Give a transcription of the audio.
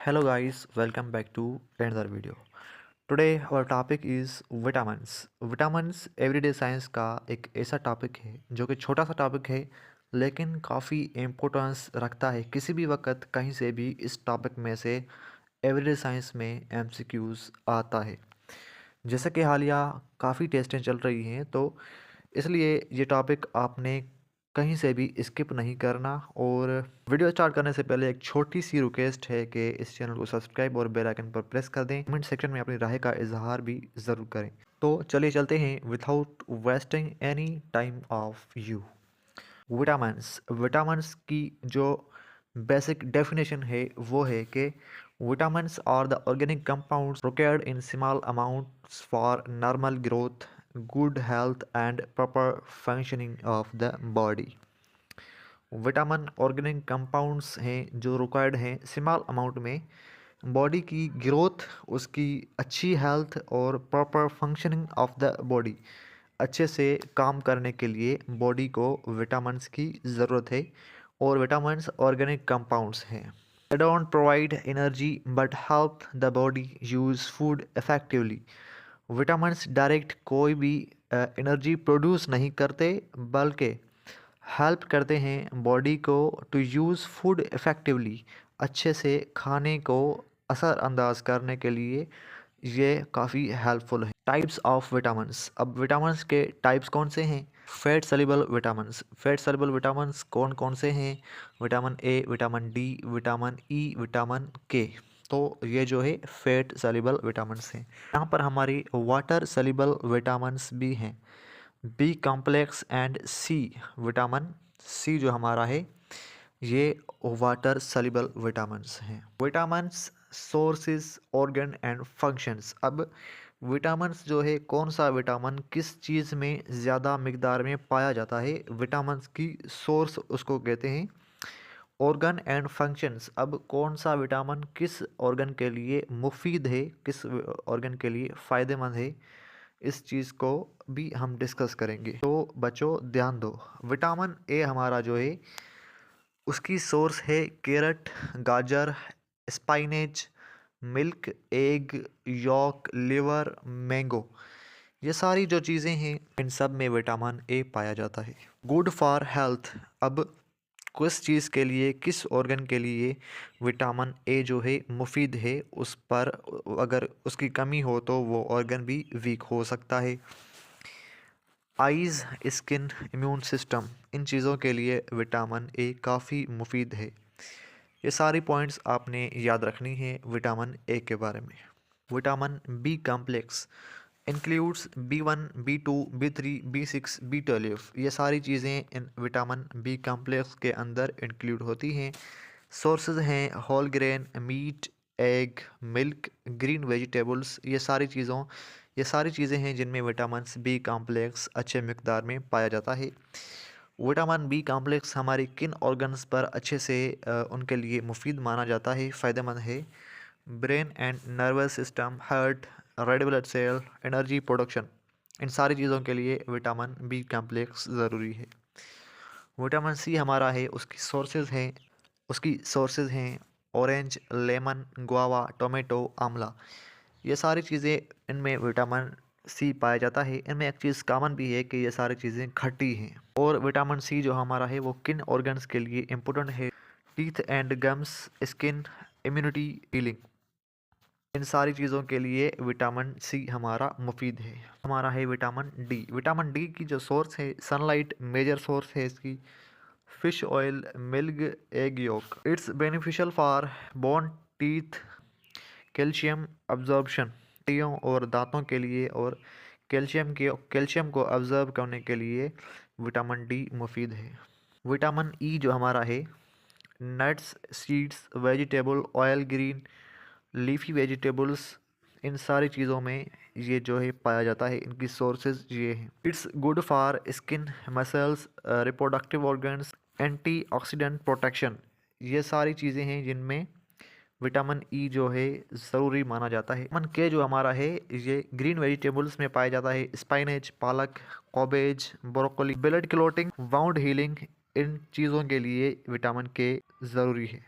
Hello guys, welcome back to another video. Today our topic is vitamins. Vitamins everyday science का एक ऐसा topic है जो कि छोटा सा टॉपिक है लेकिन काफ़ी इम्पोर्टेंस रखता है। किसी भी वक्त कहीं से भी इस टॉपिक में से एवरीडे साइंस में एमसीक्यूज़ आता है। जैसा कि हालिया काफ़ी टेस्टें चल रही हैं तो इसलिए ये टॉपिक आपने कहीं से भी स्किप नहीं करना। और वीडियो स्टार्ट करने से पहले एक छोटी सी रिक्वेस्ट है कि इस चैनल को सब्सक्राइब और बेल आइकन पर प्रेस कर दें। कमेंट सेक्शन में अपनी राय का इजहार भी ज़रूर करें। तो चलिए चलते हैं without wasting any time of you. Vitamins की जो बेसिक डेफिनेशन है वो है कि vitamins are the organic compounds required in small amounts for normal growth, good health and proper functioning of the body. Vitamin organic compounds हैं जो required हैं small amount में बॉडी की ग्रोथ, उसकी अच्छी हेल्थ और proper functioning of the body, अच्छे से काम करने के लिए बॉडी को विटामिन्स की ज़रूरत है। और विटामिन्स ऑर्गेनिक कंपाउंड्स हैं। They don't provide energy but help the body use food effectively. Vitamins direct कोई भी एनर्जी प्रोड्यूस नहीं करते बल्कि हेल्प करते हैं बॉडी को टू यूज़ फूड इफ़ेक्टिवली, अच्छे से खाने को असरअंदाज करने के लिए ये काफ़ी हेल्पफुल है। Types of vitamins. अब विटामिन्स के टाइप्स कौन से हैं? Fat soluble vitamins. Fat soluble vitamins कौन कौन से हैं? Vitamin A, vitamin D, vitamin E, vitamin के। तो ये जो है फैट सॉल्युबल विटामिन्स हैं। यहाँ पर हमारी वाटर सॉल्युबल विटामिन्स भी हैं, B complex and C. Vitamin C जो हमारा है ये वाटर सॉल्युबल विटामिन्स हैं। Vitamins sources, organ and functions. अब विटामिन्स जो है कौन सा विटामिन किस चीज़ में ज़्यादा मिकदार में पाया जाता है, विटामिन्स की सोर्स उसको कहते हैं। Organ and functions. अब कौन सा विटामिन किस ऑर्गन के लिए मुफीद है, किस ऑर्गन के लिए फ़ायदेमंद है, इस चीज़ को भी हम डिस्कस करेंगे। तो बच्चों ध्यान दो, विटामिन ए हमारा जो है उसकी सोर्स है कैरट, गाजर, spinach, milk, egg, yolk, liver, mango. ये सारी जो चीज़ें हैं इन सब में विटामिन ए पाया जाता है। Good for health. अब किस चीज़ के लिए, किस ऑर्गन के लिए विटामिन ए जो है मुफीद है, उस पर अगर उसकी कमी हो तो वो ऑर्गन भी वीक हो सकता है। आइज़, स्किन, इम्यून सिस्टम, इन चीज़ों के लिए विटामिन ए काफ़ी मुफीद है। ये सारी पॉइंट्स आपने याद रखनी है विटामिन ए के बारे में। Vitamin B complex includes B1, B2, B3, B6, B12। ये सारी चीज़ें इन विटामिन बी कॉम्प्लेक्स के अंदर इंक्लूड होती हैं। सोर्सेज हैं whole grain, meat, egg, milk, green vegetables. ये सारी चीज़ें हैं जिनमें विटामिन बी कॉम्प्लेक्स अच्छे मिकदार में पाया जाता है। विटामिन बी कॉम्प्लेक्स हमारी किन ऑर्गन्स पर अच्छे से उनके लिए मुफीद माना जाता है, फ़ायदेमंद है? Brain and nervous system, heart, red blood cell, energy production. इन सारी चीज़ों के लिए विटामिन बी कॉम्प्लेक्स ज़रूरी है। विटामिन सी हमारा है, उसकी सोर्सेज हैं ऑरेंज, लेमन, गुआवा, टोमेटो, आंवला। ये सारी चीज़ें, इनमें विटामिन सी पाया जाता है। इनमें एक चीज़ कॉमन भी है कि ये सारी चीज़ें खट्टी हैं। और विटामिन सी जो हमारा है वो किन ऑर्गन्स के लिए इम्पोर्टेंट है? Teeth and gums, skin, immunity, healing. इन सारी चीज़ों के लिए विटामिन सी हमारा मुफीद है। हमारा है विटामिन डी। विटामिन डी की जो सोर्स है सनलाइट मेजर सोर्स है इसकी, fish oil, milk, egg yolk. It's beneficial for bone, teeth, calcium absorption, हड्डियों और दांतों के लिए। और कैल्शियम को ऑब्जर्व करने के लिए विटामिन डी मुफीद है। विटामिन ई जो हमारा है nuts, seeds, vegetable oil, green leafy vegetables, इन सारी चीज़ों में ये जो है पाया जाता है। इनकी सोर्सेज ये हैं। It's good for skin, muscles, reproductive organs, antioxidant protection. ये सारी चीज़ें हैं जिनमें विटामिन ई जो है ज़रूरी माना जाता है। विटामिन के जो हमारा है ये ग्रीन वेजिटेबल्स में पाया जाता है, स्पाइनेच, पालक, cabbage, broccoli. Blood clotting, wound healing, इन चीज़ों के लिए विटामिन के ज़रूरी है।